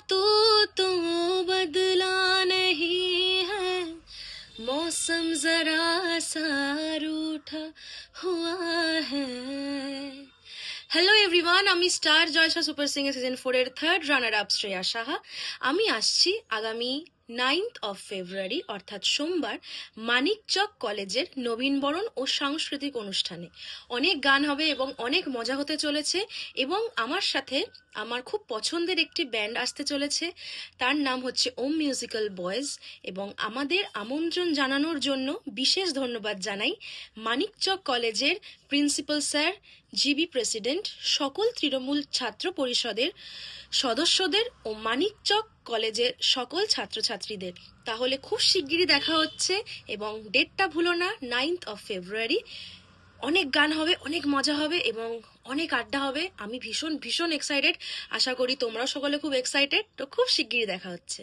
तू तो बदला नहीं है, मौसम जरा सा रूठा हुआ है। হ্যালো এভরিওয়ান, আমি স্টার জয়সা সুপার সিঙ্গার সিজন 4 এর third runner up Shreya Saha. আমি আসছি আগামী 9th of February অর্থাৎ সোমবার মানিকচক কলেজের নবীনবরণ ও সাংস্কৃতিক অনুষ্ঠানে। অনেক গান হবে এবং অনেক মজা হতে চলেছে, এবং আমার সাথে আমার খুব পছন্দের একটি ব্যান্ড আসতে চলেছে, তার নাম হচ্ছে ওম মিউজিক্যাল বয়েজ। এবং আমাদের আমন্ত্রণ জানানোর জন্য বিশেষ ধন্যবাদ জানাই মানিকচক কলেজের প্রিন্সিপাল স্যার, জিবি প্রেসিডেন্ট, সকল তৃণমূল ছাত্র পরিষদের সদস্যদের ও মানিকচক কলেজের সকল ছাত্রছাত্রীদের। তাহলে খুব শিগগিরই দেখা হচ্ছে, এবং ডেটটা ভুলো না, 9th of February। অনেক গান হবে, অনেক মজা হবে এবং অনেক আড্ডা হবে। আমি ভীষণ ভীষণ এক্সাইটেড, আশা করি তোমরাও সকলে খুব এক্সাইটেড। তো খুব শিগগিরই দেখা হচ্ছে।